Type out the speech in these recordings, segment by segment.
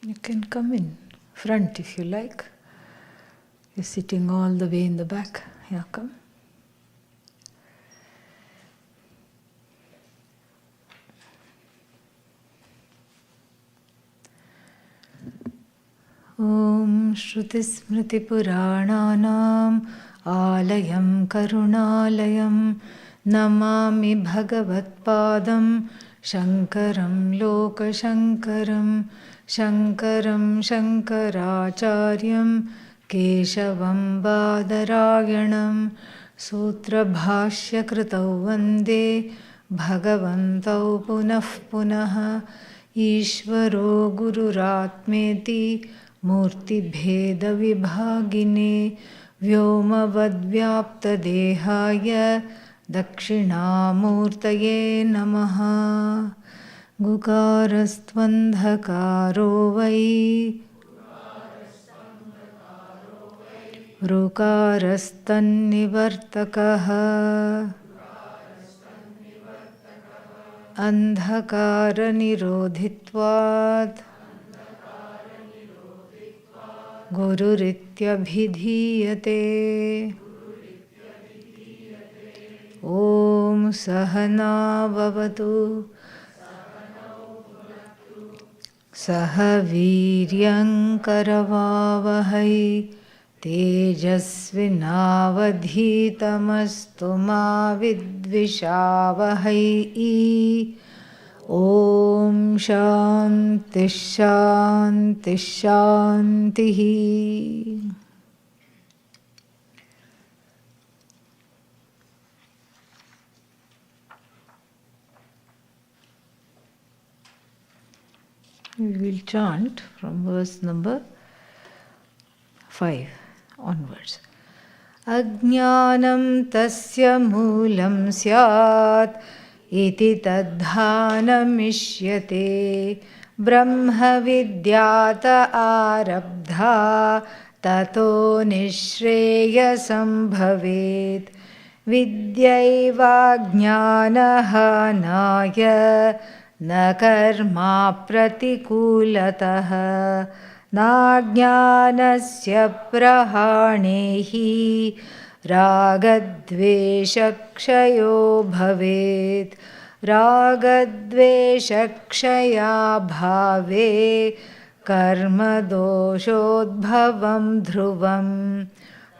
You can come in front if you like. You're sitting all the way in the back. Yeah, come. Om Shruti Smriti Purananam Alayam Karunalayam Namami Bhagavat Padam Shankaram Loka Shankaram Shankaram Shankaracharyam Keshavam Badarayanam Sutra Bhashya Kritau Vande Bhagavantau Punah Punah Ishvaro Gururatmeti Murti Bheda Vibhagine Vyomavadvyapta Dehaya Dakshinamurtaye Namaha Gukarastvandhakaro Vai Rukarastannivartakaha Andhakara nirodhitvad Gururityabhidhiyate Om Sahana Vavatu Sahaviryam Karavavahai Tejasvinavadhitamastu ma vidvishavahai Om Shanti Shanti Shanti. We will chant from verse number 5 onwards. Ajnanam tasya moolam syat iti tadhanamishyate brahma vidyata arabdha tato nishreyasam bhavet vidyaiva jnanahanaya na karma pratikulatah na jnanasya prahanehi ragadveshakshayo bhavet ragadveshakshaya bhave karma doshodbhavam dhruvam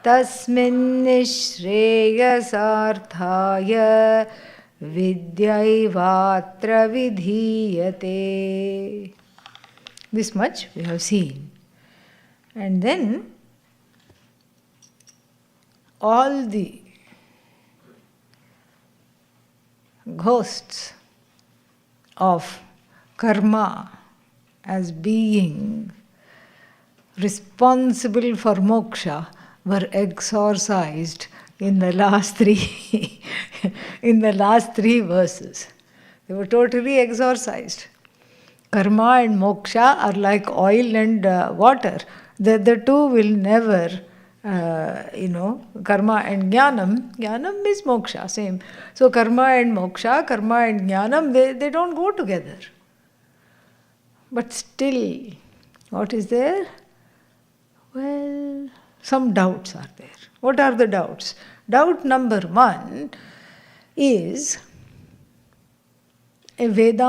tasmin nishreyasarthaya vidyaivaatra vidhiyate. This much we have seen. And then all the ghosts of karma as being responsible for moksha were exorcised in the last three verses. They were totally exorcised. Karma and moksha are like oil and water. The two will never karma and jnanam is moksha, same. So karma and moksha, karma and jnanam, they don't go together. But still, what is there? Well, some doubts are there. What are the doubts? Doubt number one is a Ajnani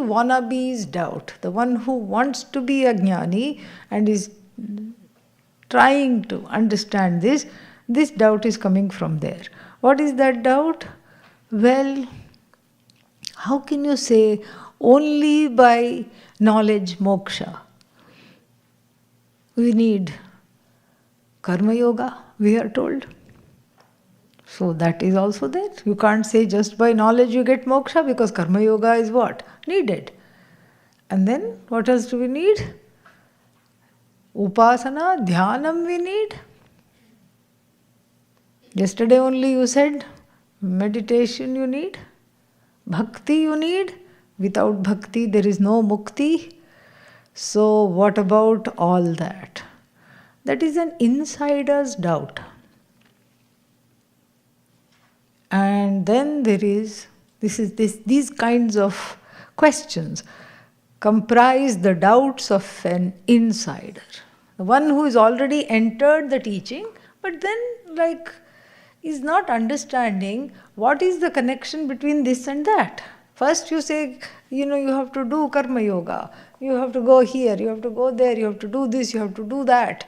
wannabe's doubt. The one who wants to be Ajnani and is trying to understand this doubt is coming from there. What is that doubt? Well, how can you say only by knowledge moksha? We need karma yoga, we are told. So that is also there. You can't say just by knowledge you get moksha, because karma yoga is what? Needed. And then what else do we need? Upasana, dhyanam we need. Yesterday only you said meditation you need. Bhakti you need. Without bhakti there is no mukti. So what about all that? That is an insider's doubt. And then there is these kinds of questions. comprise the doubts of an insider. The one who has already entered the teaching, but then is not understanding what is the connection between this and that. First you say, you have to do karma yoga, you have to go here, you have to go there, you have to do this, you have to do that,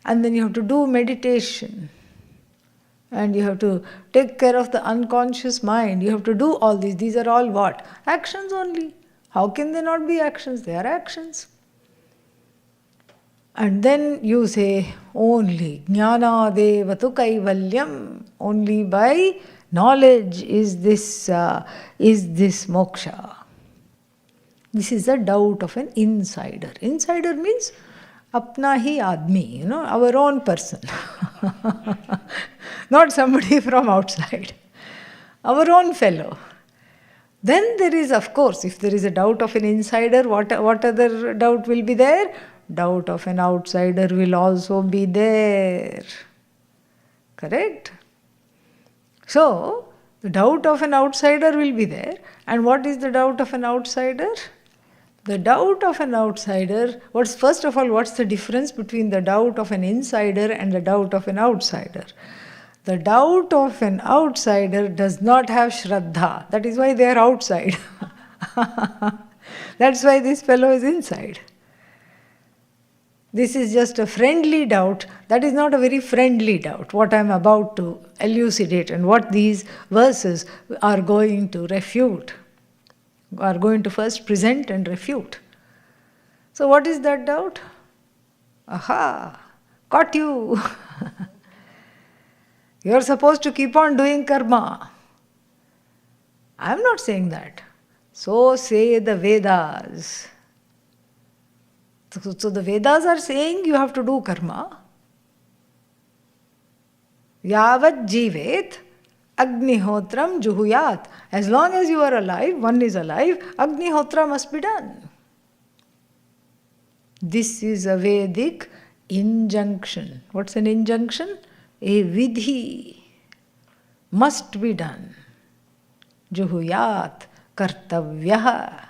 and then you have to do meditation. And you have to take care of the unconscious mind. You have to do all these. These are all what? Actions only. How can they not be actions? They are actions. And then you say, only jnana devatu kaivalyam. Only by knowledge is this moksha. This is the doubt of an insider. Insider means apna hi admi, our own person. Not somebody from outside. Our own fellow. Then there is, of course, if there is a doubt of an insider, what other doubt will be there? Doubt of an outsider will also be there. Correct? So, the doubt of an outsider will be there. And what is the doubt of an outsider? The doubt of an outsider, first of all, what's the difference between the doubt of an insider and the doubt of an outsider? The doubt of an outsider does not have Shraddha. That is why they are outside. That's why this fellow is inside. This is just a friendly doubt. That is not a very friendly doubt, what I am about to elucidate and what these verses are going to refute, are going to first present and refute. So what is that doubt? Aha, caught you. You are supposed to keep on doing karma. I am not saying that. So say the Vedas. So the Vedas are saying you have to do karma. Yavat jivet agnihotram juhuyat. As long as you are alive, one is alive, agnihotra must be done. This is a Vedic injunction. What's an injunction? A vidhi must be done. Juhuyat kartavyaha.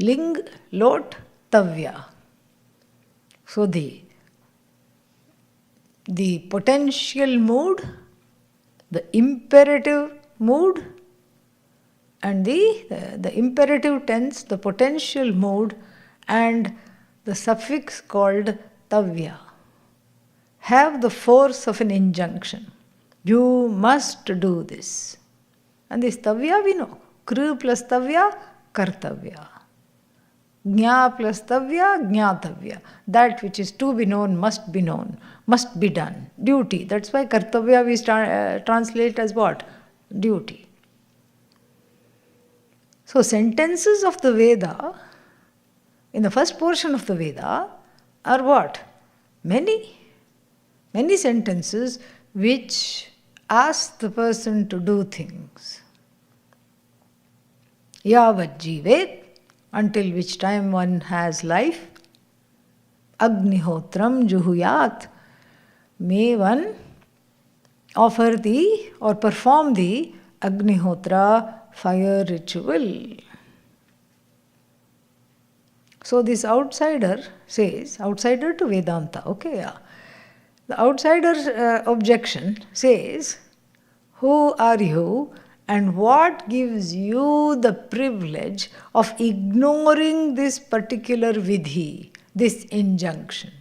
Ling, lot, tavya. So the potential mood, the imperative mood, and the imperative tense, the potential mood, and the suffix called tavya have the force of an injunction. You must do this. And this tavya we know. Kru plus tavya, kartavya. Jna plus tavya, jnatavya. That which is to be known, must be done. Duty. That's why kartavya we translate as what? Duty. So sentences of the Veda, in the first portion of the Veda, are what? Many sentences which ask the person to do things. Yavat jivet, until which time one has life. Agnihotram juhuyat, may one offer or perform the Agnihotra fire ritual. So this outsider says, outsider to Vedanta, okay, yeah. The outsider's objection says, who are you and what gives you the privilege of ignoring this particular vidhi, this injunction?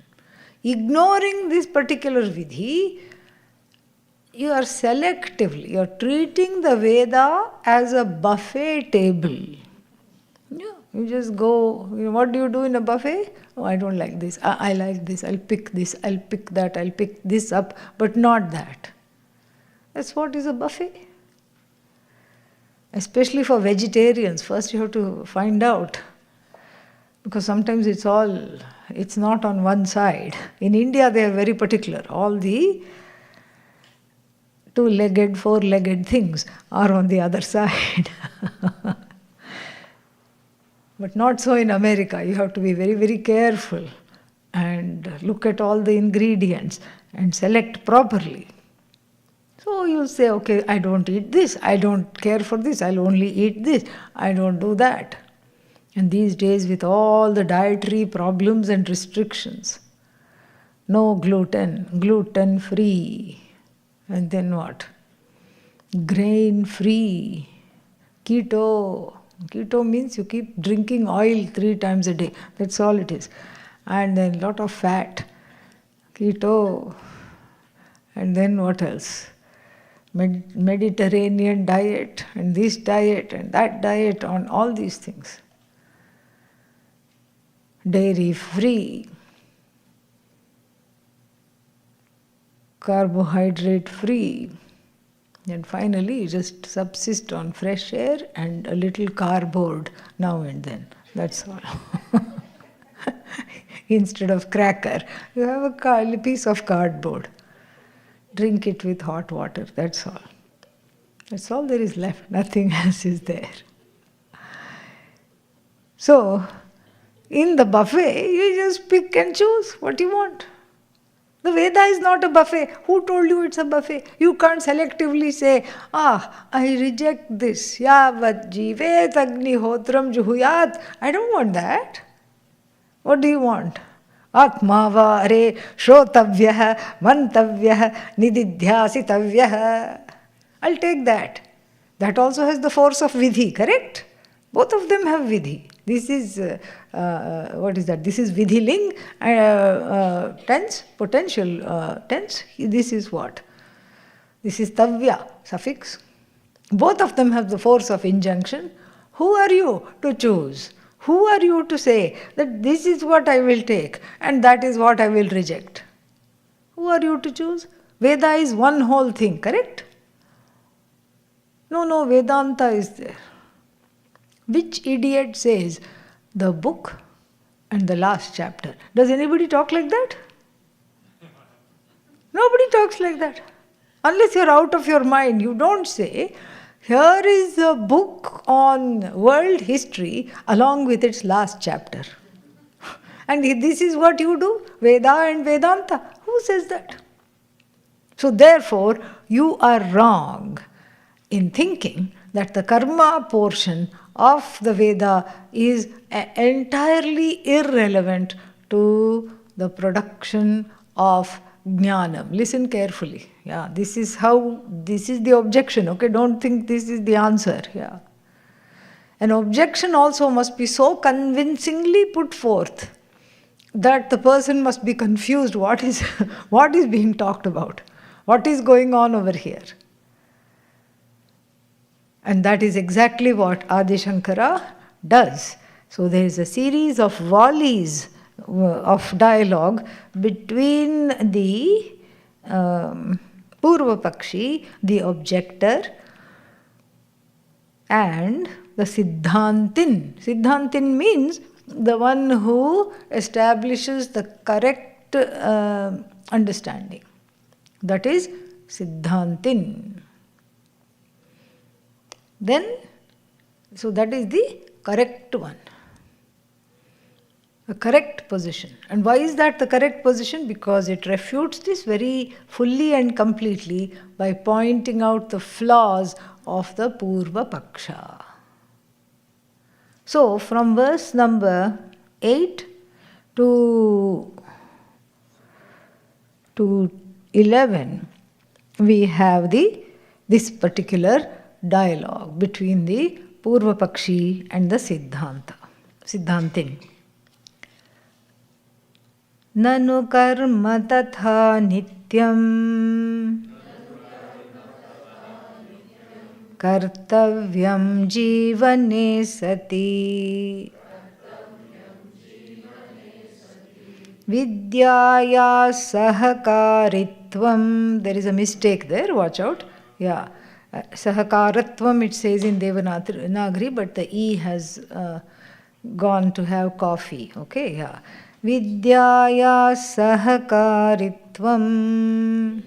Ignoring this particular vidhi, you are treating the Veda as a buffet table. Yeah, you just go, what do you do in a buffet? Oh, I don't like this. I like this. I'll pick this. I'll pick that. I'll pick this up, but not that. That's what is a buffet. Especially for vegetarians, first you have to find out. Because sometimes it's not on one side. In India they are very particular. All the two-legged, four-legged things are on the other side. But not so in America. You have to be very, very careful and look at all the ingredients and select properly. So you'll say, okay, I don't eat this, I don't care for this, I'll only eat this, I don't do that. And these days, with all the dietary problems and restrictions, no gluten, gluten free, and then what? Grain free, keto. Keto means you keep drinking oil 3 times a day. That's all it is. And then a lot of fat. Keto. And then what else? Mediterranean diet, and this diet, and that diet, on all these things. Dairy free. Carbohydrate free. And finally, just subsist on fresh air and a little cardboard now and then. That's all. Instead of cracker, you have a piece of cardboard. Drink it with hot water. That's all. That's all there is left. Nothing else is there. So, in the buffet, you just pick and choose what you want. The Veda is not a buffet. Who told you it's a buffet? You can't selectively say, I reject this. Yavat jivet agnihotram juhuyat. I don't want that. What do you want? Atmava are shrotavyah mantavyah nididhyasitavyah. I'll take that. That also has the force of vidhi, correct? Both of them have vidhi. This is, what is that? This is vidhiling, tense, potential tense. This is what? This is tavya, suffix. Both of them have the force of injunction. Who are you to choose? Who are you to say that this is what I will take and that is what I will reject? Who are you to choose? Veda is one whole thing, correct? No, Vedanta is there. Which idiot says the book and the last chapter? Does anybody talk like that? Nobody talks like that. Unless you're out of your mind, you don't say, here is a book on world history along with its last chapter. And this is what you do, Veda and Vedanta. Who says that? So therefore, you are wrong in thinking that the karma portion of the Veda is entirely irrelevant to the production of jnanam. Listen carefully. Yeah, this is the objection. Okay, don't think this is the answer. Yeah. An objection also must be so convincingly put forth that the person must be confused. What is being talked about? What is going on over here? And that is exactly what Adi Shankara does. So there is a series of volleys of dialogue between the Purva Pakshi, the objector, and the Siddhantin. Siddhantin means the one who establishes the correct understanding. That is Siddhantin. Then, so that is the correct one. A correct position. And why is that the correct position? Because it refutes this very fully and completely by pointing out the flaws of the Purva Paksha. So, from verse number 8 to 11, we have this particular dialogue between the Purva Pakshi and the Siddhantin. Nanu karma tatha nityam kartavyam jivane sati vidyaya sahakaritvam. There is a mistake there, watch out. Yeah. Sahakaratvam it says in Devanagari, but the E has gone to have coffee. Okay, yeah. Vidyaya sahakaritvam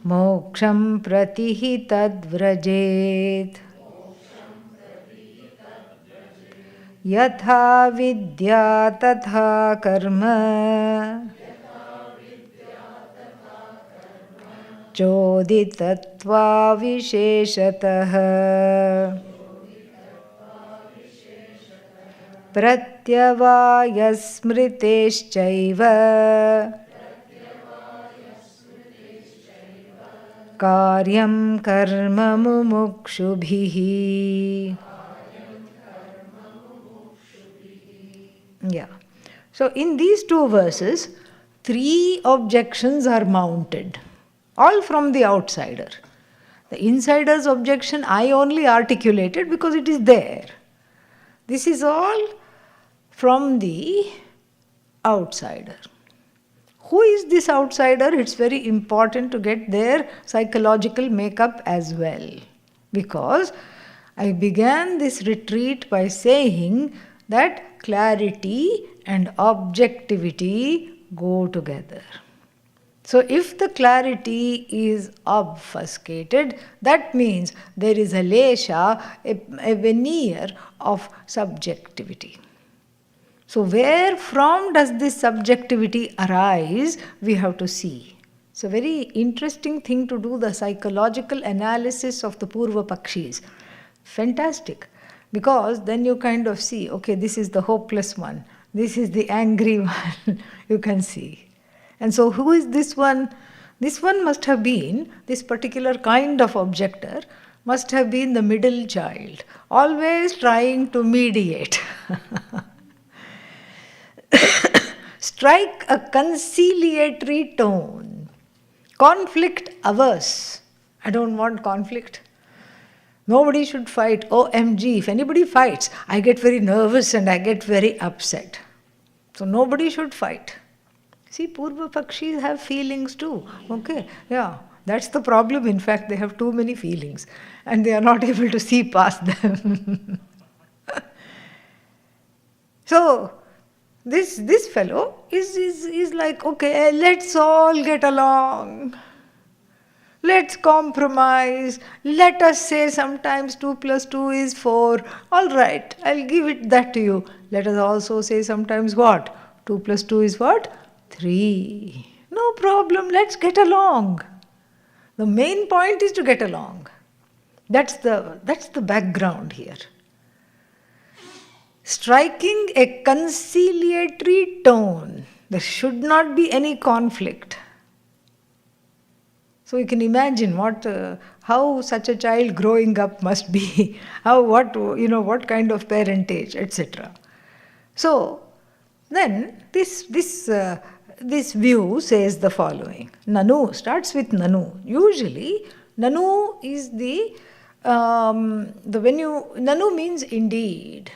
moksham pratihi tadvrajet yatha vidya tatha karma चोदितत्वा विशेषतः प्रत्यवायस्मृतेश्चैव कार्यं कर्म मुमुक्षुभिः. Yeah. So in these two verses, 3 objections are mounted, all from the outsider. The insider's objection I only articulated because it is there. This is all from the outsider. Who is this outsider? It's very important to get their psychological makeup as well. Because I began this retreat by saying that clarity and objectivity go together. So if the clarity is obfuscated, that means there is a lesha, a veneer of subjectivity. So where from does this subjectivity arise, we have to see. It's a very interesting thing to do the psychological analysis of the Purva Pakshis. Fantastic. Because then you kind of see, okay, this is the hopeless one. This is the angry one. You can see. And so who is this one? This one must have been, this particular kind of objector, must have been the middle child, always trying to mediate. Strike a conciliatory tone. Conflict averse. I don't want conflict. Nobody should fight. OMG, if anybody fights, I get very nervous and I get very upset. So nobody should fight. See, Purva Pakshis have feelings too. Okay, yeah. That's the problem. In fact, they have too many feelings and they are not able to see past them. So, this fellow is like, okay, let's all get along. Let's compromise. Let us say sometimes 2 plus 2 is 4. All right, I'll give it that to you. Let us also say sometimes what? 2 plus 2 is what? 3. No problem, let's get along. The main point is to get along. That's the background here. Striking a conciliatory tone. There should not be any conflict. So you can imagine how such a child growing up must be, what kind of parentage, etc. So then this view says the following. Nanu starts with Nanu. Usually Nanu is Nanu means indeed.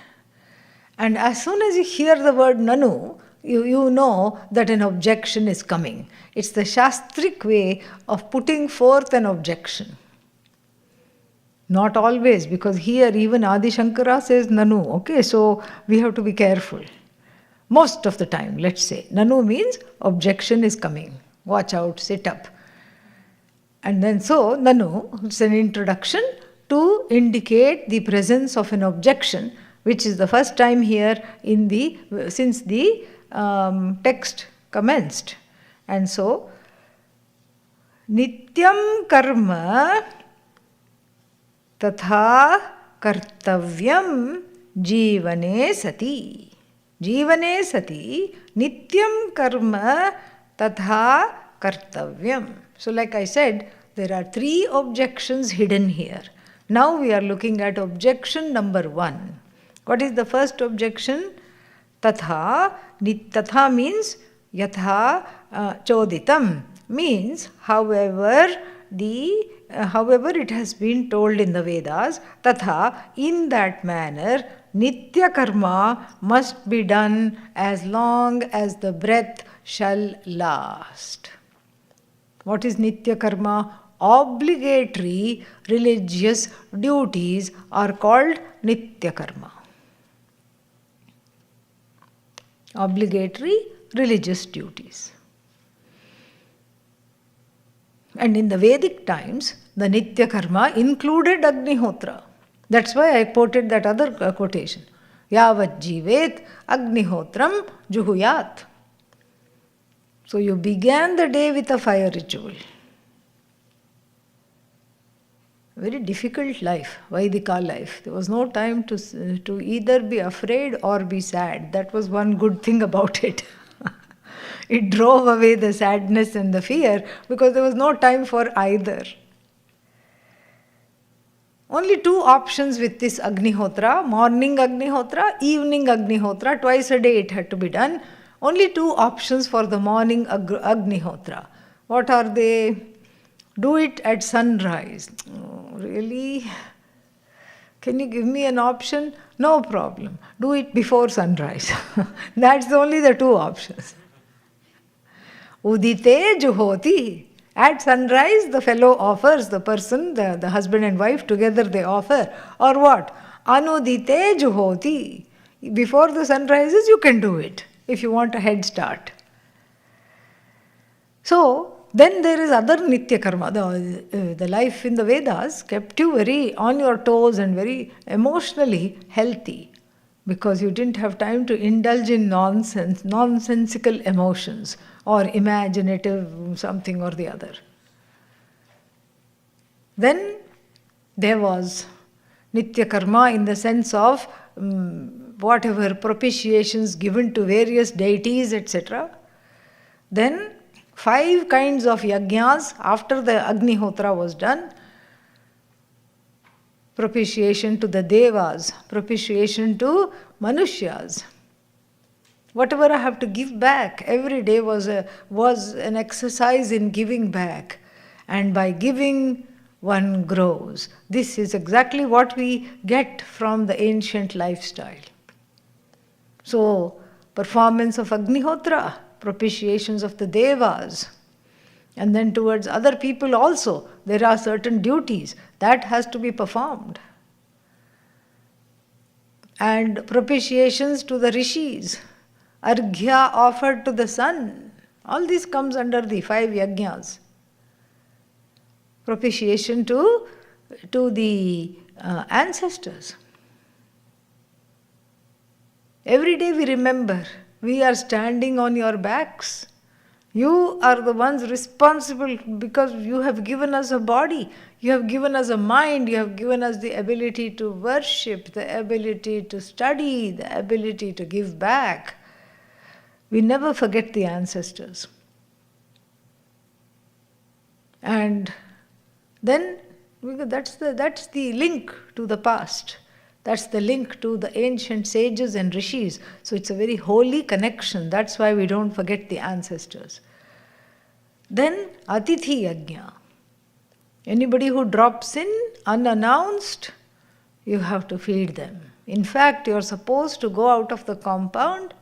And as soon as you hear the word Nanu, you know that an objection is coming. It's the Shastric way of putting forth an objection. Not always, because here even Adi Shankara says Nanu. Okay, so we have to be careful. Most of the time, let's say. Nanu means objection is coming. Watch out, sit up. And then so, Nanu, it's an introduction to indicate the presence of an objection, which is the first time here since the text commenced. And so, Nityam karma tatha kartavyam jivane sati. Jivane sati nityam karma tatha kartavyam. So like I said, there are 3 objections hidden here. Now we are looking at objection number 1. What is the first objection? Tatha. Tatha means yatha choditam. Means however it has been told in the Vedas, tatha, in that manner, nitya karma must be done as long as the breath shall last. What is nitya karma? Obligatory religious duties are called nitya karma. Obligatory religious duties. And in the Vedic times, the Nitya Karma included Agnihotra. That's why I quoted that other quotation. Yavat jivet Agnihotram juhuyat. So you began the day with a fire ritual. Very difficult life, Vaidika life. There was no time to either be afraid or be sad. That was one good thing about it. It drove away the sadness and the fear because there was no time for either. Only two options with this Agnihotra, morning Agnihotra, evening Agnihotra, twice a day it had to be done. Only two options for the morning Agnihotra. What are they? Do it at sunrise. Oh, really? Can you give me an option? No problem. Do it before sunrise. That's only the two options. Udite juhoti. At sunrise, the fellow offers, the person, the husband and wife, together they offer. Or what? Anudite juhoti. Before the sun rises, you can do it, if you want a head start. So, then there is other Nitya Karma. The life in the Vedas kept you very on your toes and very emotionally healthy because you didn't have time to indulge in nonsensical emotions or imaginative something or the other. Then there was Nitya Karma in the sense of whatever propitiations given to various deities, etc. Then 5 kinds of yajnas after the Agnihotra was done. Propitiation to the devas, propitiation to manushyas. Whatever I have to give back, every day was an exercise in giving back. And by giving, one grows. This is exactly what we get from the ancient lifestyle. So, performance of Agnihotra, propitiations of the devas, and then towards other people also, there are certain duties that has to be performed. And propitiations to the rishis, arghya offered to the sun, all this comes under the 5 yajnas. Propitiation to the ancestors. Every day we remember, we are standing on your backs. You are the ones responsible because you have given us a body, you have given us a mind, you have given us the ability to worship, the ability to study, the ability to give back. We never forget the ancestors. And then that's the link to the past. That's the link to the ancient sages and rishis. So it's a very holy connection. That's why we don't forget the ancestors. Then Atithi Yajna. Anybody who drops in unannounced, you have to feed them. In fact, you're supposed to go out of the compound,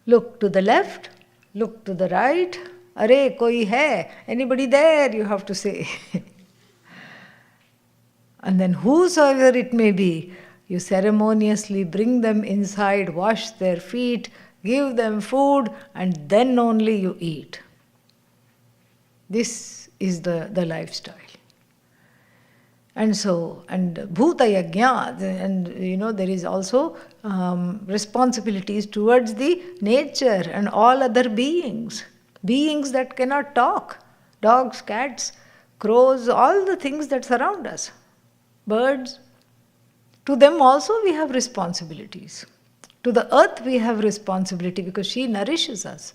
look to the left, look to the right. Arey, koi hai? Anybody there? You have to say. And then whosoever it may be, you ceremoniously bring them inside, wash their feet, give them food, and then only you eat. This is the lifestyle. And so, and Bhuta Yajna, and there is also responsibilities towards the nature and all other beings. Beings that cannot talk. Dogs, cats, crows, all the things that surround us. Birds. To them also we have responsibilities. To the earth we have responsibility because she nourishes us.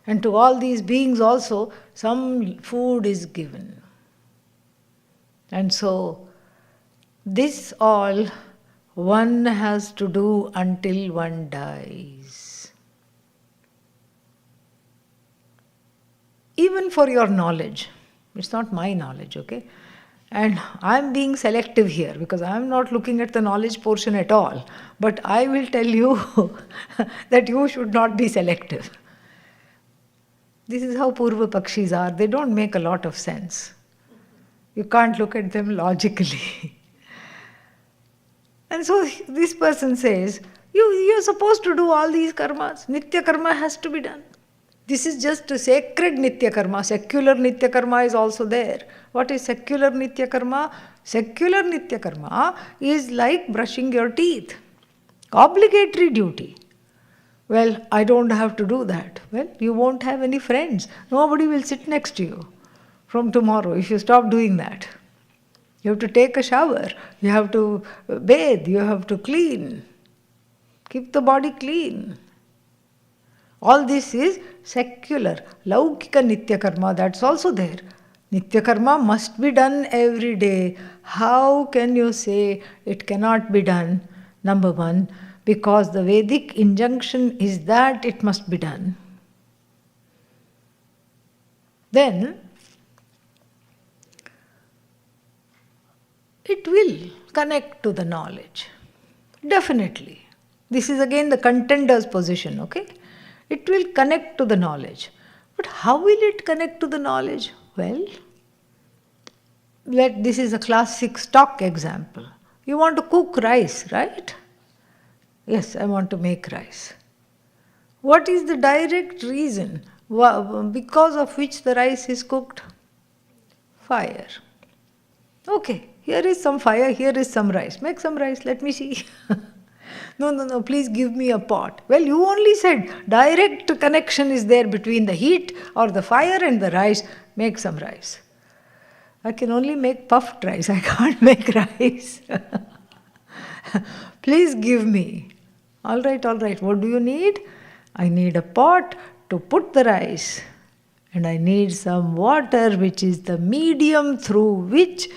And to all these beings also some food is given. And so this all one has to do until one dies. Even for your knowledge. It's not my knowledge, okay? And I'm being selective here because I'm not looking at the knowledge portion at all. But I will tell you that you should not be selective. This is how Purva Pakshis are. They don't make a lot of sense. You can't look at them logically. And so this person says, you're supposed to do all these karmas. Nitya karma has to be done. This is just a sacred Nitya Karma. Secular Nitya Karma is also there. What is secular Nitya Karma? Secular Nitya Karma is like brushing your teeth. Obligatory duty. Well, I don't have to do that. Well, you won't have any friends. Nobody will sit next to you. from tomorrow if you stop doing that. You have to take a shower, you have to bathe, you have to clean. Keep the body clean. All this is secular. Laukika Nitya Karma, that's also there. Nitya Karma must be done every day. How can you say it cannot be done? Number one, because the Vedic injunction is that it must be done. Then, it will connect to the knowledge. Definitely. This is again the contender's position, okay? It will connect to the knowledge. But how will it connect to the knowledge? Well, this is a classic stock example. You want to cook rice, right? Yes, I want to make rice. What is the direct reason because of which the rice is cooked? Fire. Okay, here is some fire, here is some rice. Make some rice, let me see. No, please give me a pot. Well, you only said direct connection is there between the heat or the fire and the rice. Make some rice. I can only make puffed rice, I can't make rice. Please give me. All right, what do you need? I need a pot to put the rice. And I need some water, which is the medium through which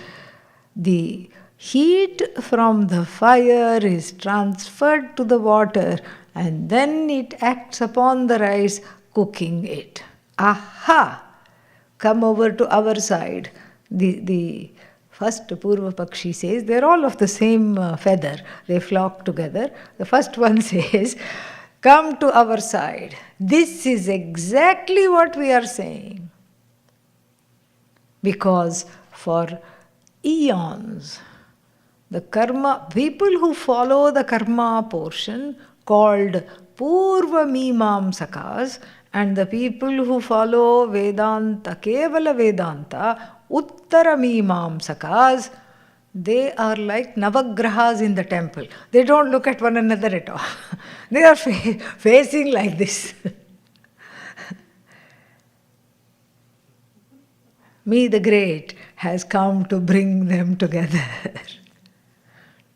the heat from the fire is transferred to the water, and then it acts upon the rice, cooking it. Aha! Come over to our side. The first Purva Pakshi says, they're all of the same feather, they flock together. The first one says, come to our side. This is exactly what we are saying. Because for eons, the karma, people who follow the karma portion called Purva Mimamsakas, and the people who follow Vedanta, Kevala Vedanta, Uttara Mimamsakas, they are like Navagrahas in the temple. They don't look at one another at all. They are facing like this. Me the Great has come to bring them together.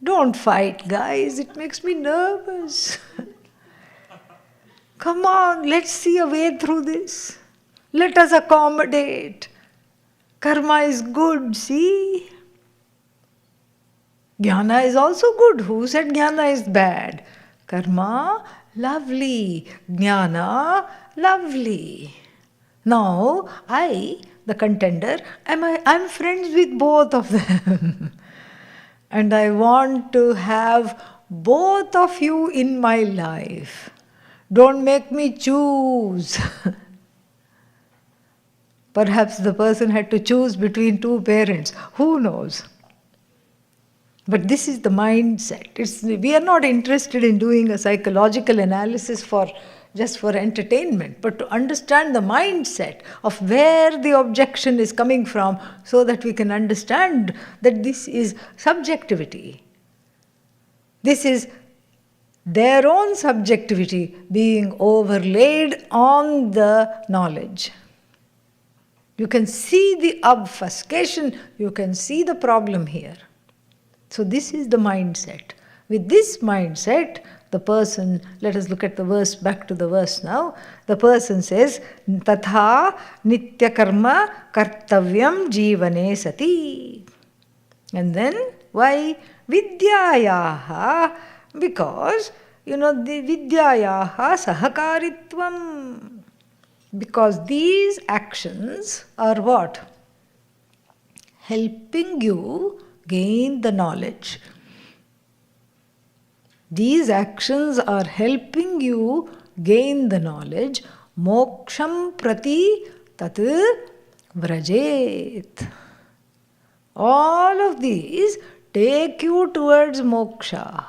Don't fight, guys. It makes me nervous. Come on, let's see a way through this. Let us accommodate. Karma is good, see? Jnana is also good. Who said jnana is bad? Karma, lovely. Jnana, lovely. Now, I, the contender, I'm friends with both of them. And I want to have both of you in my life. Don't make me choose. Perhaps the person had to choose between two parents. Who knows? But this is the mindset. We are not interested in doing a psychological analysis just for entertainment, but to understand the mindset of where the objection is coming from, so that we can understand that this is subjectivity. This is their own subjectivity being overlaid on the knowledge. You can see the obfuscation, you can see the problem here. So this is the mindset. With this mindset, the person, let us look at the verse, back to the verse now. The person says, Tatha nitya karma kartavyam jivane sati. And then, why? Vidyayaha. Because, the vidyayaha sahakaritvam. Because these actions are what? Helping you gain the knowledge. These actions are helping you gain the knowledge. Moksham prati tat vrajet. All of these take you towards moksha.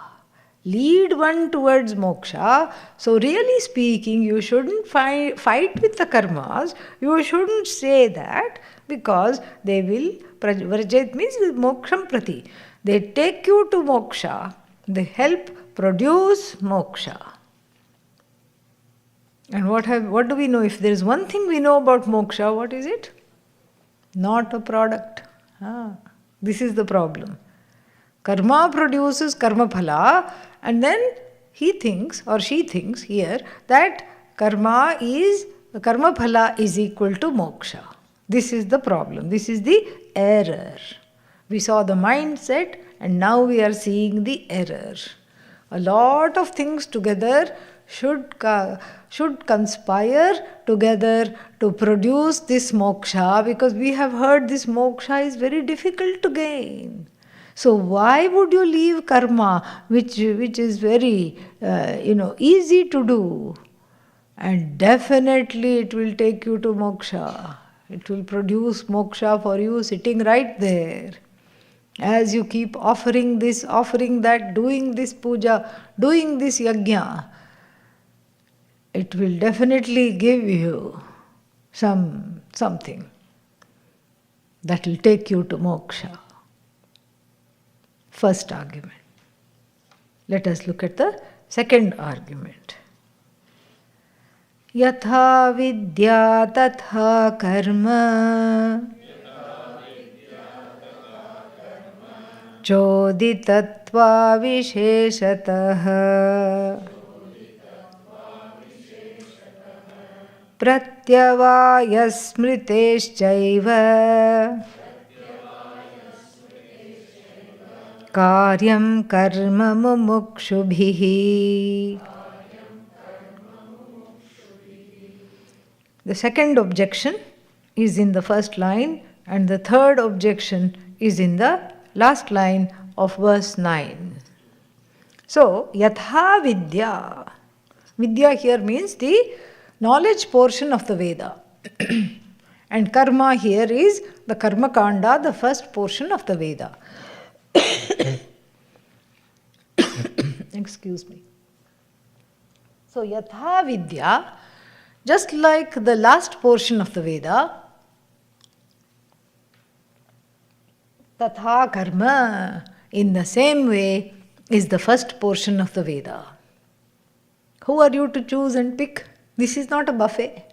Lead one towards moksha. So really speaking, you shouldn't fight with the karmas. You shouldn't say that, because they will, vrajet means moksham prati. They take you to moksha. They help produce moksha. And what do we know? If there is one thing we know about moksha, what is it? not a product. This is the problem. Karma produces karma phala, and then he thinks or she thinks here that karma phala is equal to moksha. This is the problem. This is the error. We saw the mindset and now we are seeing the error. A lot of things together should conspire together to produce this moksha, because we have heard this moksha is very difficult to gain. So why would you leave karma, which is very easy to do, and definitely it will take you to moksha. It will produce moksha for you sitting right there. As you keep offering this, offering that, doing this puja, doing this yajna, it will definitely give you something that will take you to moksha. First argument. Let us look at the second argument. Yatha vidya tatha karma Choditatva visheshatah Pratyavaya smriteshchaiva Karyam karma mumukshubhihi. The second objection is in the first line, and the third objection is in the last line of verse 9. So, yatha vidya. Vidya here means the knowledge portion of the Veda. And karma here is the karma kanda, the first portion of the Veda. Excuse me. So, yatha vidya, just like the last portion of the Veda, tatha karma, in the same way, is the first portion of the Veda. Who are you to choose and pick? This is not a buffet.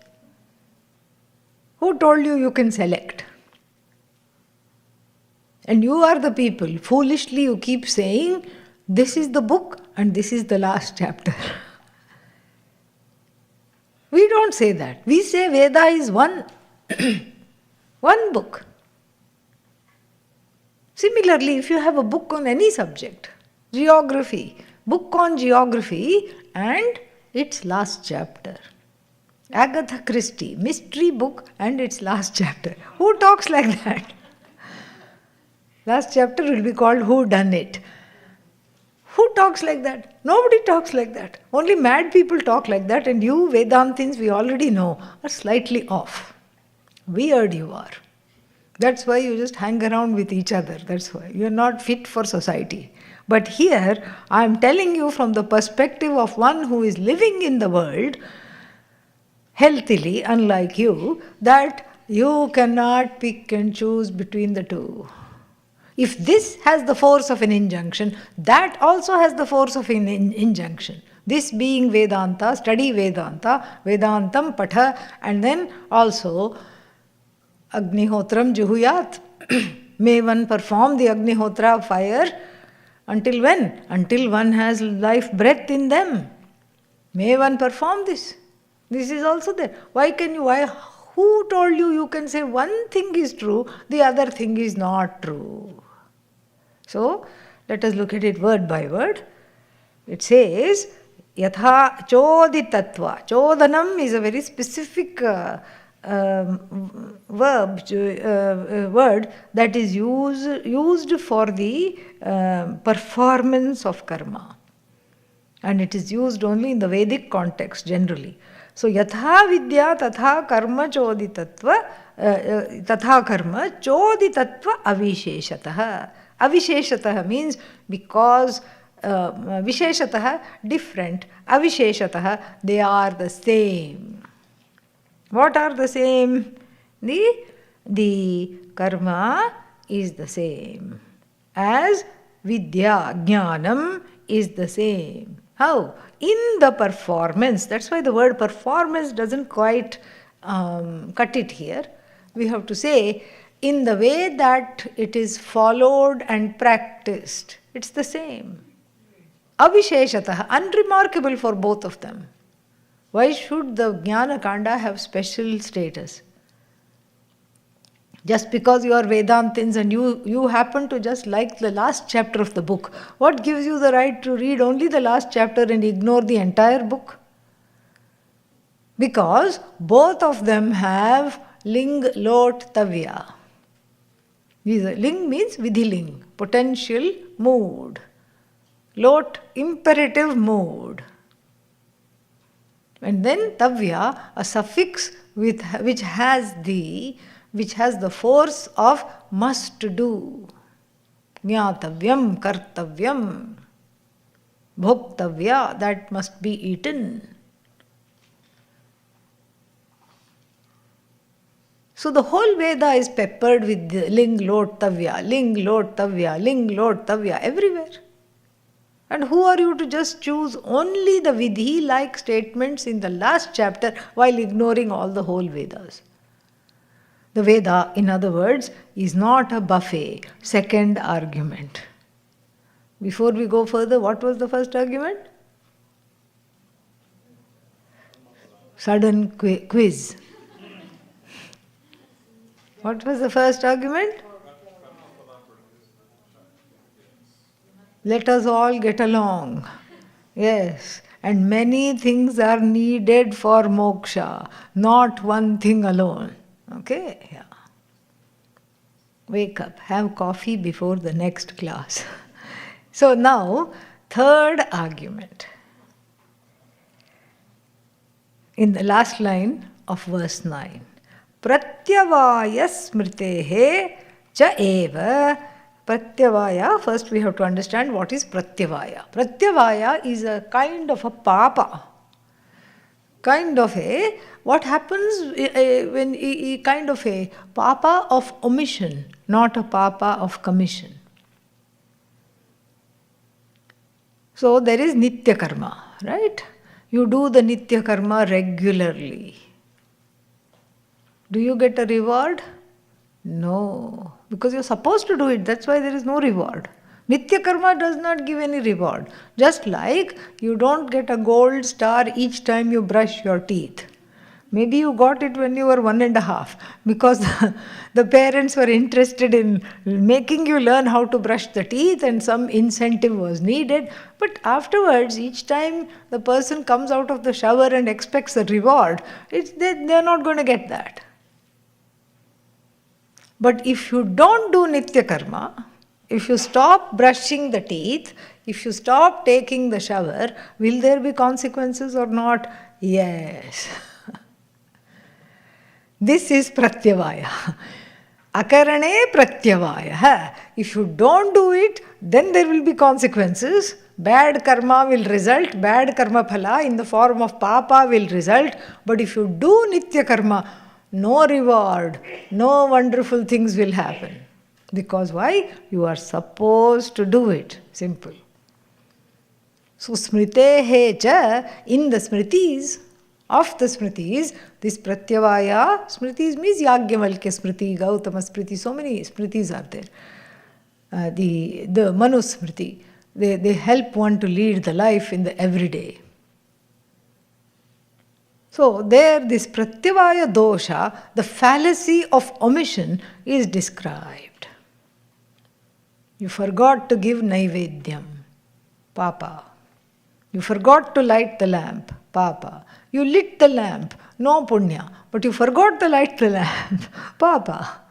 Who told you can select? And you are the people. Foolishly you keep saying, this is the book and this is the last chapter. We don't say that. We say Veda is one book. Similarly, if you have a book on any subject, geography, book on geography and its last chapter. Agatha Christie, mystery book and its last chapter. Who talks like that? Last chapter will be called Who Done It. Who talks like that? Nobody talks like that. Only mad people talk like that, and you Vedantins, we already know, are slightly off. Weird you are. That's why you just hang around with each other. That's why. You're not fit for society. But here, I'm telling you from the perspective of one who is living in the world, healthily, unlike you, that you cannot pick and choose between the two. If this has the force of an injunction, that also has the force of an injunction. This being Vedanta, study Vedanta, Vedantam Patha, and then also Agnihotram Juhuyat. May one perform the Agnihotra of fire until when? Until one has life breath in them. May one perform this. This is also there. Who told you can say one thing is true, the other thing is not true? So, let us look at it word by word. It says, Yatha choditatva. Chodanam is a very specific word that is used for the performance of karma. And it is used only in the Vedic context generally. So, yatha vidya tatha karma choditatva, tatha karma choditatva avisheshatah. Avisheshatah means because, visheshatah different, avisheshatah they are the same. What are the same? The karma is the same as vidya, jnanam is the same. How? In the performance. That's why the word performance doesn't quite cut it here. We have to say, in the way that it is followed and practiced, it's the same. Avisheshatah, unremarkable for both of them. Why should the Jnana Kanda have special status? Just because you are Vedantins and you happen to just like the last chapter of the book, what gives you the right to read only the last chapter and ignore the entire book? Because both of them have ling, lot, tavya. Ling means vidhiling, potential mood. Lot, imperative mood. And then tavya, a suffix which has the force of must do. Jnatavyam, kartavyam, bhoktavya, that must be eaten. So the whole Veda is peppered with ling, lot, tavya, ling, lot, tavya, ling, lot, tavya, everywhere. And who are you to just choose only the vidhi-like statements in the last chapter while ignoring all the whole Vedas? The Veda, in other words, is not a buffet. Second argument. Before we go further, what was the first argument? Sudden quiz. What was the first argument? Let us all get along. Yes. And many things are needed for moksha, not one thing alone. Okay? Yeah. Wake up, have coffee before the next class. So now, third argument. In the last line of verse 9. Pratyavaya smritehe cha eva. Pratyavaya, first we have to understand what is Pratyavaya. Pratyavaya is a kind of a papa. What happens when kind of a papa of omission, not a papa of commission. So there is nitya karma, right? You do the nitya karma regularly. Do you get a reward? No, because you're supposed to do it. That's why there is no reward. Nitya karma does not give any reward. Just like you don't get a gold star each time you brush your teeth. Maybe you got it when you were 1.5 because the parents were interested in making you learn how to brush the teeth and some incentive was needed. But afterwards, each time the person comes out of the shower and expects a reward, they're not going to get that. But if you don't do nitya karma, if you stop brushing the teeth, if you stop taking the shower, will there be consequences or not? Yes. This is pratyavaya. Akarane pratyavaya. If you don't do it, then there will be consequences. Bad karma will result, bad karma phala in the form of papa will result. But if you do nitya karma, no reward, no wonderful things will happen. Because why? You are supposed to do it. Simple. So smritehe cha, in the smritis, of the smritis, this pratyavaya, smritis means Yagyavalkya smriti, Gautama smriti, so many smritis are there. The Manu smriti, they help one to lead the life in the everyday. So there this pratyavaya dosha, the fallacy of omission is described. You forgot to give naivedyam, papa. You forgot to light the lamp, papa. You lit the lamp, no punya, but you forgot to light the lamp, papa.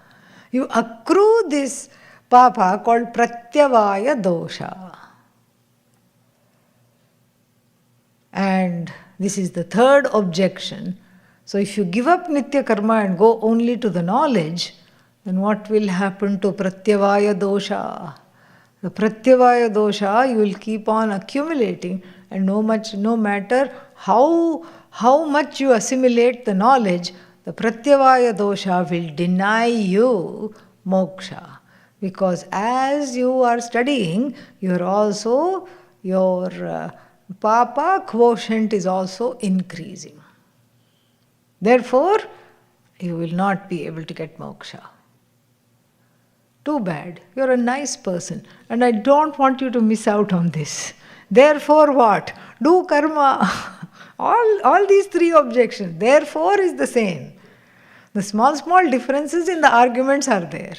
You accrue this papa called pratyavaya dosha. And this is the third objection. So if you give up nitya karma and go only to the knowledge, then what will happen to pratyavaya dosha? The pratyavaya dosha you will keep on accumulating, and no matter how much you assimilate the knowledge, the pratyavaya dosha will deny you moksha. Because as you are studying, your papa quotient is also increasing. Therefore, you will not be able to get moksha. Too bad. You're a nice person. And I don't want you to miss out on this. Therefore what? Do karma. All these three objections. Therefore is the same. The small differences in the arguments are there.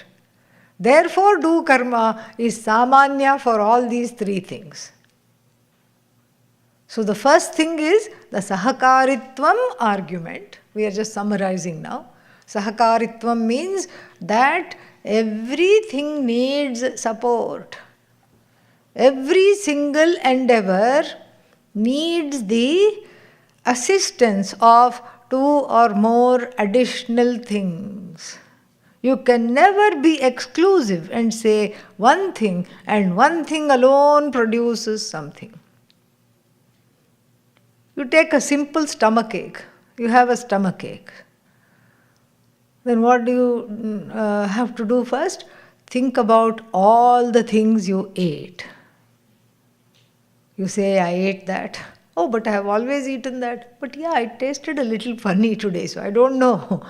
Therefore do karma is samanya for all these three things. So the first thing is the sahakaritvam argument. We are just summarizing now. Sahakaritvam means that everything needs support. Every single endeavor needs the assistance of two or more additional things. You can never be exclusive and say one thing and one thing alone produces something. You take a simple stomachache. You have a stomachache. Then what do you have to do first? Think about all the things you ate. You say, I ate that. Oh, but I have always eaten that. But yeah, it tasted a little funny today, so I don't know.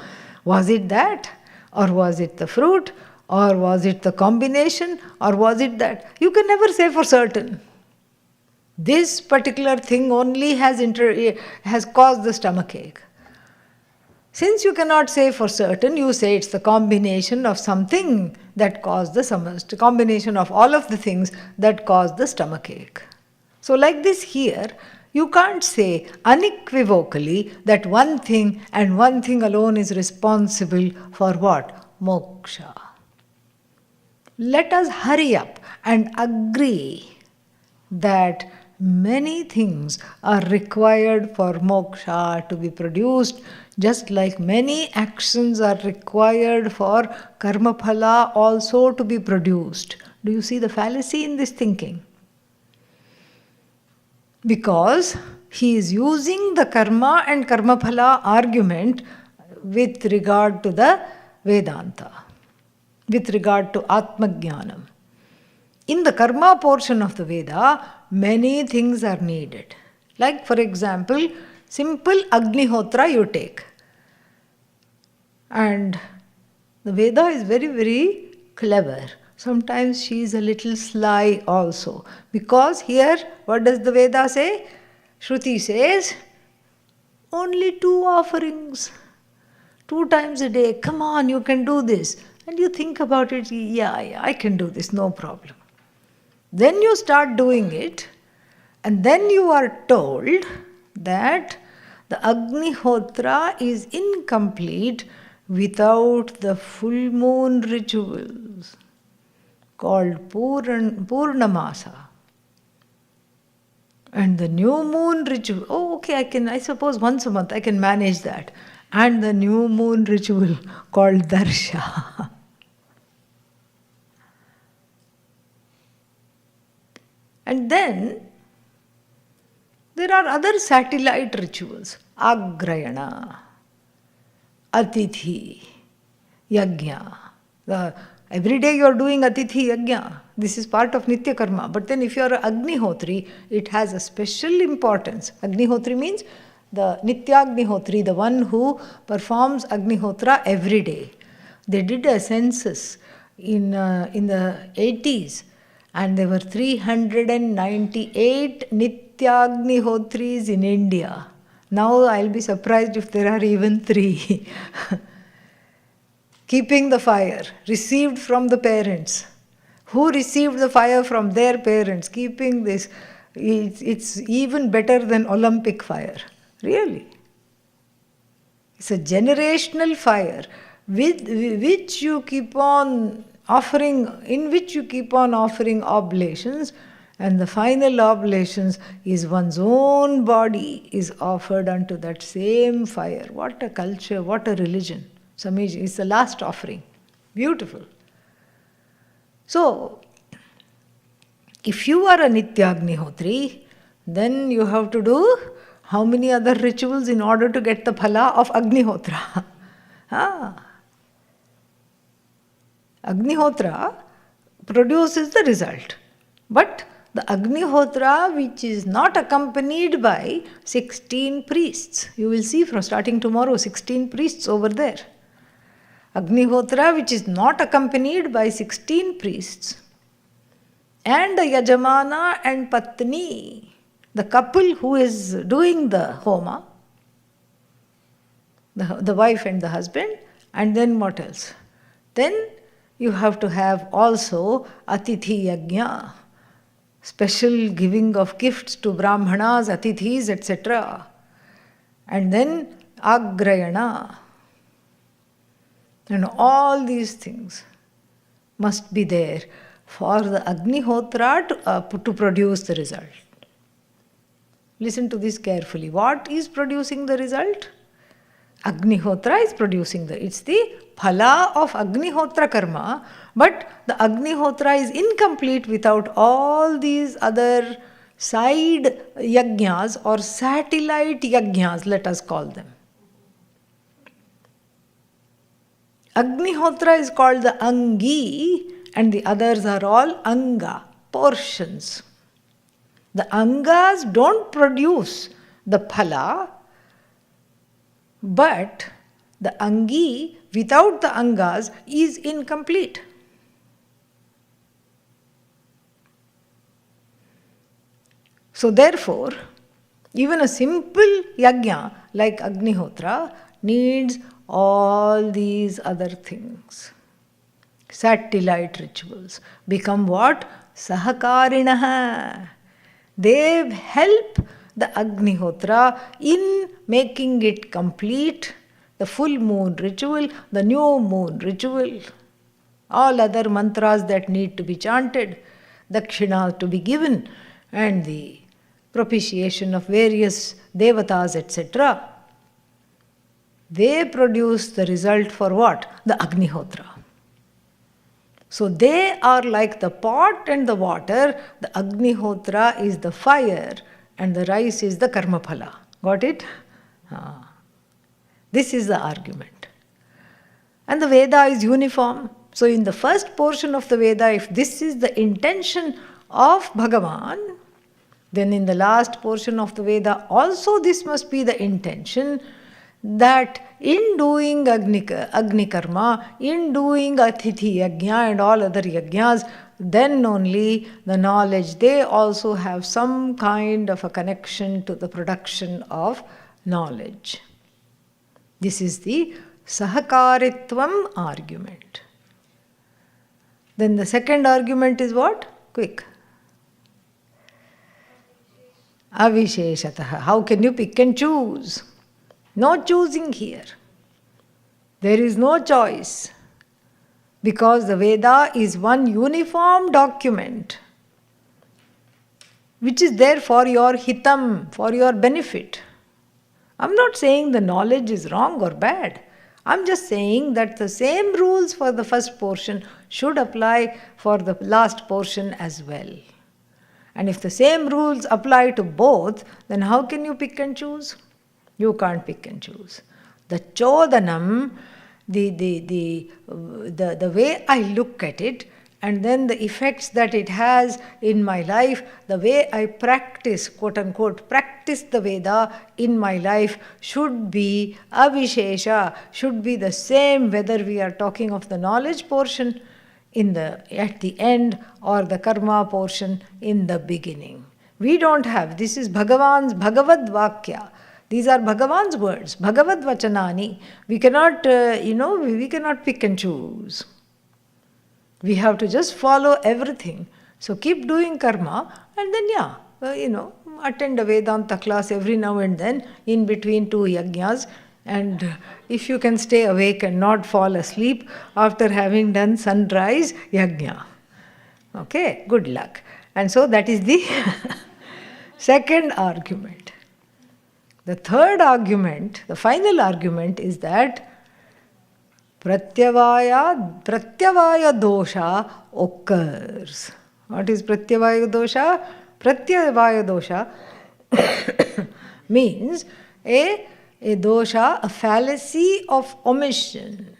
Was it that? Or was it the fruit? Or was it the combination? Or was it that? You can never say for certain. This particular thing only has caused the stomachache. Since you cannot say for certain, you say it's the combination of something that caused the combination of all of the things that caused the stomachache. So like this here, you can't say unequivocally that one thing and one thing alone is responsible for what? Moksha. Let us hurry up and agree that many things are required for moksha to be produced, just like many actions are required for karma phala also to be produced. Do you see the fallacy in this thinking? Because he is using the karma and karma phala argument with regard to the Vedanta, with regard to Atma Jnanam. In the karma portion of the Veda, many things are needed. Like, for example, simple Agnihotra you take. And the Veda is very, very clever. Sometimes she is a little sly also. Because here, what does the Veda say? Shruti says, only 2 offerings. 2 times a day. Come on, you can do this. And you think about it, yeah, I can do this, no problem. Then you start doing it, and then you are told that the Agnihotra is incomplete without the full moon rituals called Purnamasa. And the new moon ritual, I suppose once a month I can manage that. And the new moon ritual called Darsha. And then there are other satellite rituals. Agrayana, Atithi, Yajna. Every day you are doing Atithi Yajna. This is part of Nitya Karma. But then if you are an Agnihotri, it has a special importance. Agnihotri means the Nitya Agnihotri, the one who performs Agnihotra every day. They did a census in the 80s. And there were 398 Nityagnihotris in India. Now I'll be surprised if there are even 3. Keeping the fire, received from the parents. Who received the fire from their parents? Keeping this, it's even better than Olympic fire. Really. It's a generational fire with which you keep on offering oblations, and the final oblations is one's own body is offered unto that same fire. What a culture, what a religion. Samiji, it's the last offering. Beautiful. So, if you are a Nityagnihotri, then you have to do how many other rituals in order to get the phala of Agnihotra? Agnihotra produces the result. But the Agnihotra which is not accompanied by 16 priests. You will see from starting tomorrow 16 priests over there. Agnihotra which is not accompanied by 16 priests, and the Yajamana and Patni, the couple who is doing the homa, the wife and the husband, and then what else? Then you have to have also Atithi Yajna, special giving of gifts to Brahmanas, Atithis, etc. And then Agrayana. And all these things must be there for the Agnihotra to produce the result. Listen to this carefully. What is producing the result? Agnihotra is producing it's the phala of Agnihotra karma, but the Agnihotra is incomplete without all these other side yajnas or satellite yajnas, let us call them. Agnihotra is called the Angi, and the others are all Anga, portions. The Angas don't produce the phala, but the Angi without the Angas is incomplete. So therefore, even a simple yajna like Agnihotra needs all these other things. Satellite rituals become what? Sahakarinaha. They help the Agnihotra in making it complete. The full moon ritual, the new moon ritual, all other mantras that need to be chanted, dakshina to be given, and the propitiation of various devatas, etc. They produce the result for what? The Agnihotra. So they are like the pot and the water. The Agnihotra is the fire and the rice is the karma phala. Got it? This is the argument. And the Veda is uniform. So in the first portion of the Veda, if this is the intention of Bhagavan, then in the last portion of the Veda also this must be the intention, that in doing Agni Karma, in doing Atithi Yajna and all other Yajnas, then only the knowledge, they also have some kind of a connection to the production of knowledge. This is the Sahakaritvam argument. Then the second argument is what? Quick. Avisheshataha. How can you pick and choose? No choosing here. There is no choice. Because the Veda is one uniform document which is there for your hitam, for your benefit. I'm not saying the knowledge is wrong or bad. I'm just saying that the same rules for the first portion should apply for the last portion as well. And if the same rules apply to both, then how can you pick and choose? You can't pick and choose. The chodanam, the way I look at it, and then the effects that it has in my life, the way I practice, quote unquote, practice the Veda in my life should be avishesha, should be the same whether we are talking of the knowledge portion at the end or the karma portion in the beginning. We don't have, this is Bhagavan's Bhagavad Vakya. These are Bhagavan's words, Bhagavad Vachanani. We cannot, we cannot pick and choose. We have to just follow everything. So keep doing karma and then attend a Vedanta class every now and then in between two yajnas. And if you can stay awake and not fall asleep after having done sunrise yajna. Okay, good luck. And so that is the second argument. The third argument, the final argument is that Pratyavaya dosha occurs. What is Pratyavaya dosha? Pratyavaya dosha means a dosha, a fallacy of omission.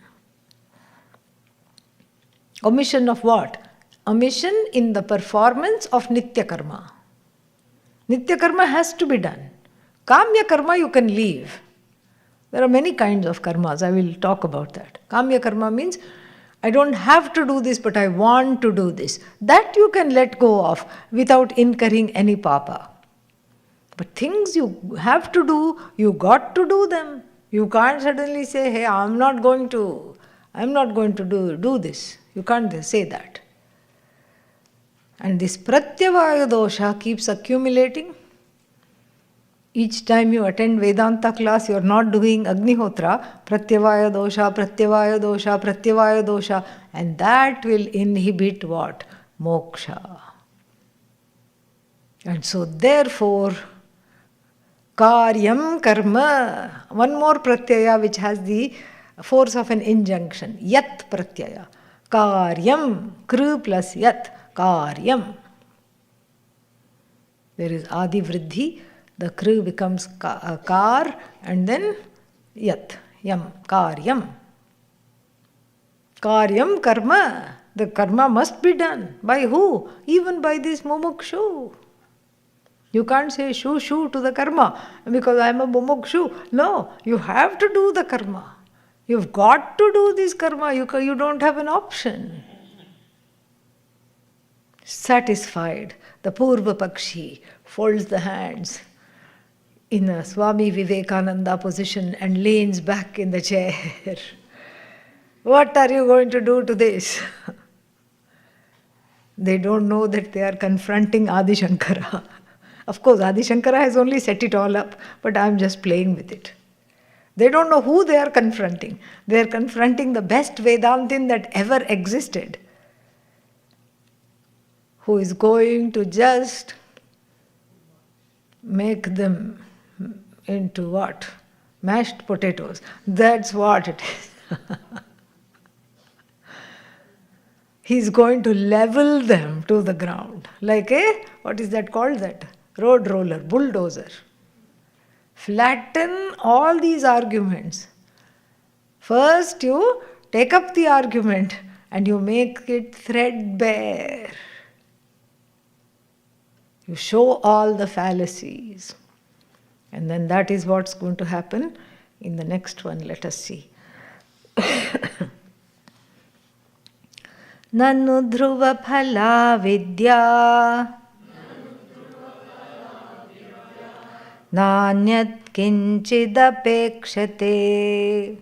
Omission of what? Omission in the performance of Nitya Karma. Nitya Karma has to be done. Kamya Karma you can leave. There are many kinds of karmas. I will talk about that. Kamya karma means I don't have to do this, but I want to do this. That you can let go of without incurring any papa. But things you have to do, you got to do them. You can't suddenly say, hey, I'm not going to do this. You can't say that. And this pratyavaya dosha keeps accumulating. Each time you attend Vedanta class, you are not doing Agnihotra, pratyavaya dosha, pratyavaya dosha, pratyavaya dosha, and that will inhibit what? Moksha. And so therefore, karyam karma, one more pratyaya which has the force of an injunction, yat pratyaya. Karyam, kru plus yat, karyam. There is adi vriddhi, the kru becomes kar and then yat, yam, karyam. Karyam karma, the karma must be done. By who? Even by this mumukshu. You can't say shoo shoo to the karma because I am a mumukshu. No, you have to do the karma. You've got to do this karma. You don't have an option. Satisfied, the Purva Pakshi folds the hands in a Swami Vivekananda position and leans back in the chair. What are you going to do to this? They don't know that they are confronting Adi Shankara. Of course, Adi Shankara has only set it all up, but I am just playing with it. They don't know who they are confronting. They are confronting the best Vedantin that ever existed, who is going to just make them into what? Mashed potatoes. That's what it is. He's going to level them to the ground. Like what is that called that? Road roller, bulldozer. Flatten all these arguments. First you take up the argument and you make it threadbare. You show all the fallacies. And then that is what's going to happen in the next one. Let us see. Nanu dhruva phala vidya nanyat kinchidapekshate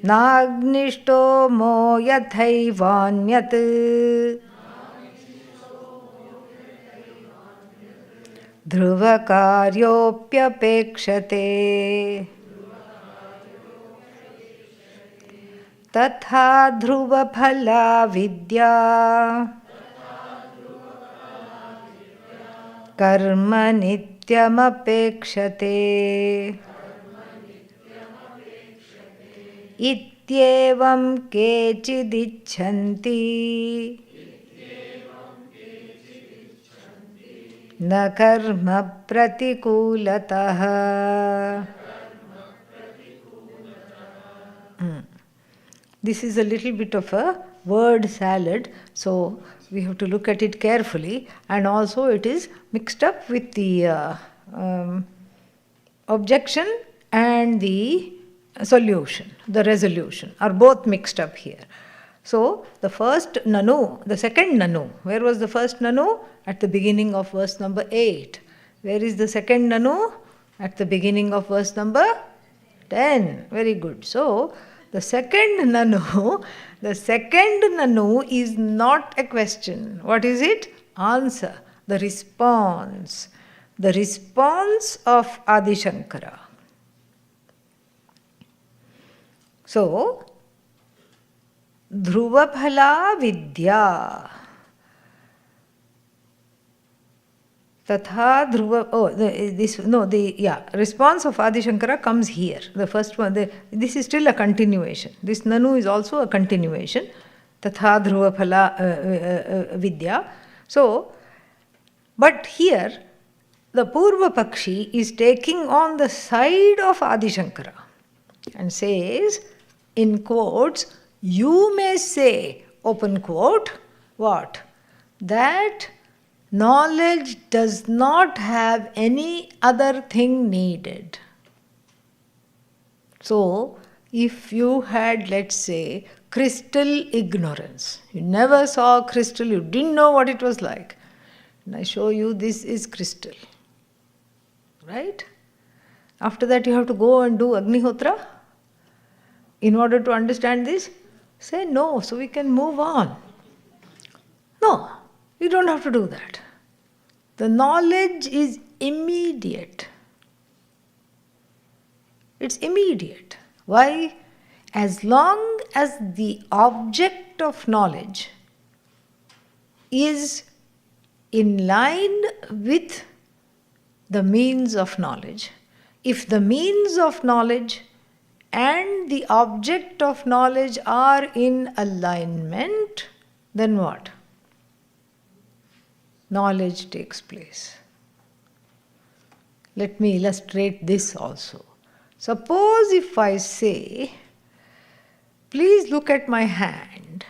nagnishto mo yathaivaanyat dhruva karyopyapekshate tatha dhruva phala vidya karma nityamapekshate ityevam kechidichanti na karma pratikulatah. This is a little bit of a word salad, so we have to look at it carefully, and also it is mixed up with the objection and the solution, the resolution are both mixed up here. So the first nanu, the second nanu, where was the first nanu? At the beginning of verse number 8. Where is the second nanu? At the beginning of verse number 10. Very good. So the second nanu is not a question. What is it? Answer. The response. The response of Adi Shankara. So, dhruva phala vidya. Tatha dhruva, response of Adi Shankara comes here. The first one, this is still a continuation. This nanu is also a continuation. Tatha dhruva phala vidya. So, but here, the Purva Pakshi is taking on the side of Adi Shankara and says, in quotes, you may say, open quote, what? That Knowledge does not have any other thing needed. So, if you had, let's say, crystal ignorance, you never saw crystal, you didn't know what it was like, and I show you this is crystal, right? After that you have to go and do Agnihotra in order to understand this? Say no, so we can move on. No, you don't have to do that. The knowledge is immediate. It's immediate. Why? As long as the object of knowledge is in line with the means of knowledge. If the means of knowledge and the object of knowledge are in alignment, then what? Knowledge takes place. Let me illustrate this also. Suppose if I say, please look at my hand,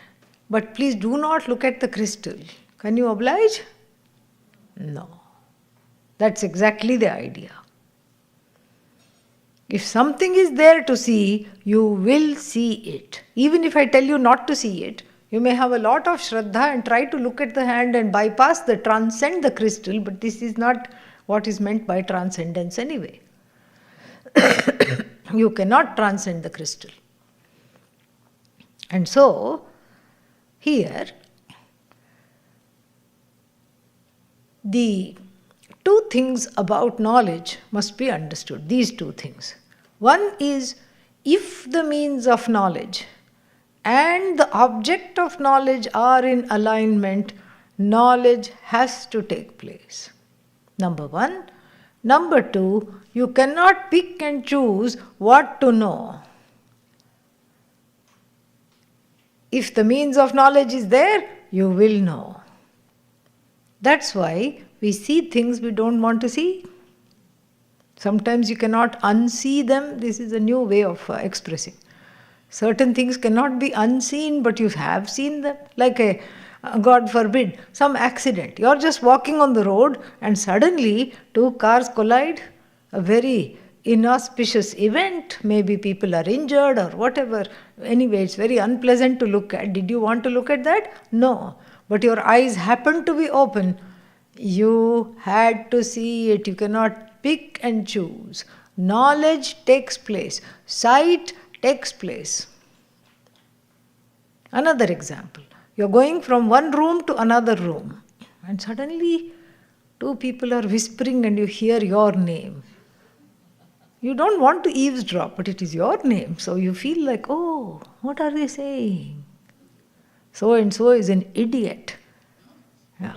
but please do not look at the crystal. Can you oblige? No. That's exactly the idea. If something is there to see, you will see it. Even if I tell you not to see it, you may have a lot of Shraddha and try to look at the hand and transcend the crystal, but this is not what is meant by transcendence anyway. You cannot transcend the crystal. And so, here, the two things about knowledge must be understood, these two things. One is, if the means of knowledge and the object of knowledge are in alignment, knowledge has to take place. Number one. Number two, you cannot pick and choose what to know. If the means of knowledge is there, you will know. That's why we see things we don't want to see. Sometimes you cannot unsee them. This is a new way of expressing. Certain things cannot be unseen, but you have seen them. Like God forbid, some accident. You're just walking on the road and suddenly two cars collide. A very inauspicious event. Maybe people are injured or whatever. Anyway, it's very unpleasant to look at. Did you want to look at that? No. But your eyes happened to be open. You had to see it. You cannot pick and choose. Knowledge takes place. Sight takes place. Another example. You're going from one room to another room, and suddenly two people are whispering and you hear your name. You don't want to eavesdrop, but it is your name. So you feel like, oh, what are they saying? So and so is an idiot. Yeah.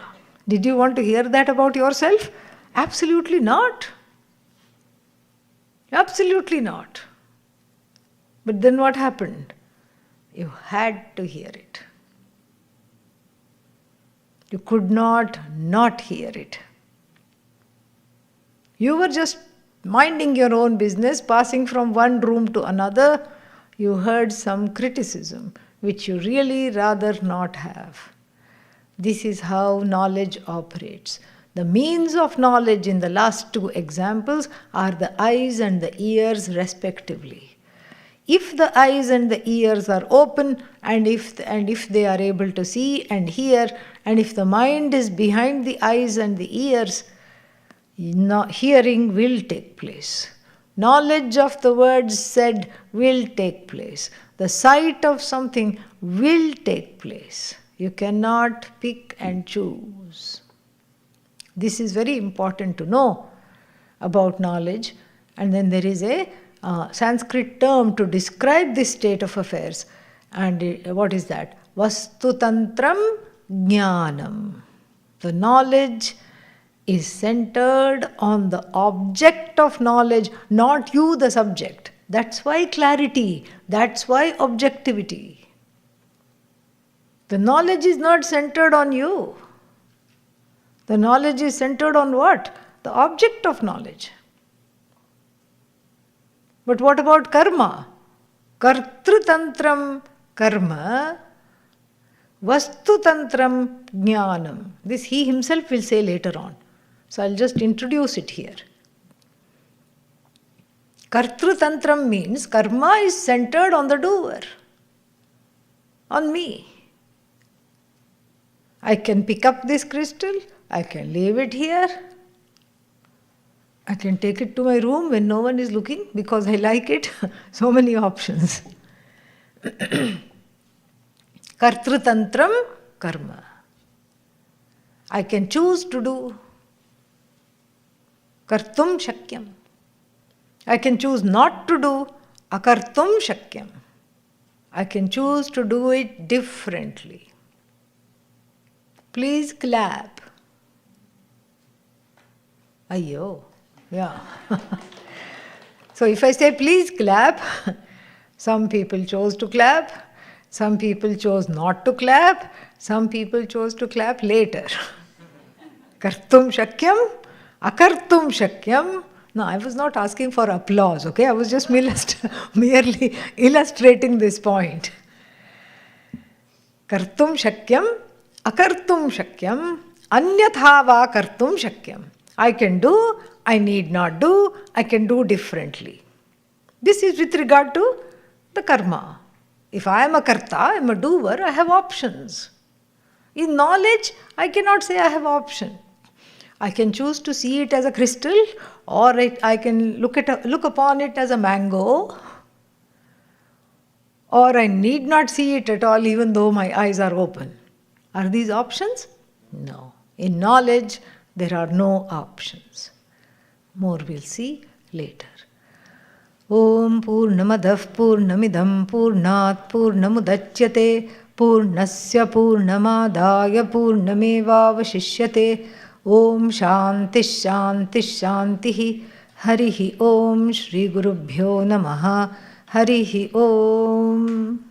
Did you want to hear that about yourself? Absolutely not. Absolutely not. But then what happened? You had to hear it. You could not hear it. You were just minding your own business, passing from one room to another. You heard some criticism, which you really rather not have. This is how knowledge operates. The means of knowledge in the last two examples are the eyes and the ears respectively. If the eyes and the ears are open, and if they are able to see and hear, and if the mind is behind the eyes and the ears, hearing will take place. Knowledge of the words said will take place. The sight of something will take place. You cannot pick and choose. This is very important to know about knowledge. And then there is a Sanskrit term to describe this state of affairs. And what is that? Vastutantram jnanam. The knowledge is centered on the object of knowledge, not you, the subject. That's why clarity. That's why objectivity. The knowledge is not centered on you. The knowledge is centered on what? The object of knowledge. But what about karma? Kartrutantram karma. Vastu Tantram Jnanam. This he himself will say later on. So I'll just introduce it here. Kartru Tantram means karma is centered on the doer, on me. I can pick up this crystal, I can leave it here, I can take it to my room when no one is looking because I like it. So many options. Kartru Tantram Karma. I can choose to do. Kartum Shakyam. I can choose not to do. Akartum Shakyam. I can choose to do it differently. Please clap. Ayyo. Yeah. So if I say please clap, some people chose to clap, some people chose not to clap, some people chose to clap later. Kartum Shakyam, Akartum Shakyam. No, I was not asking for applause, okay? I was just merely illustrating this point. Kartum Shakyam, Akartum Shakyam, Anyatha va Kartum Shakyam. I can do, I need not do, I can do differently. This is with regard to the karma. If I am a karta, I am a doer, I have options. In knowledge, I cannot say I have option. I can choose to see it as a crystal, or I can look upon it as a mango, or I need not see it at all even though my eyes are open. Are these options? No. In knowledge, there are no options. More we'll see later. Om Purnamadav Purnamidam Purnat Purnamudachyate Purnasya Purnamadaya Purnamevavashishyate. Om Shanti Shanti Shanti. Harihi Om Shri Gurubhyo Namaha. Harihi Om.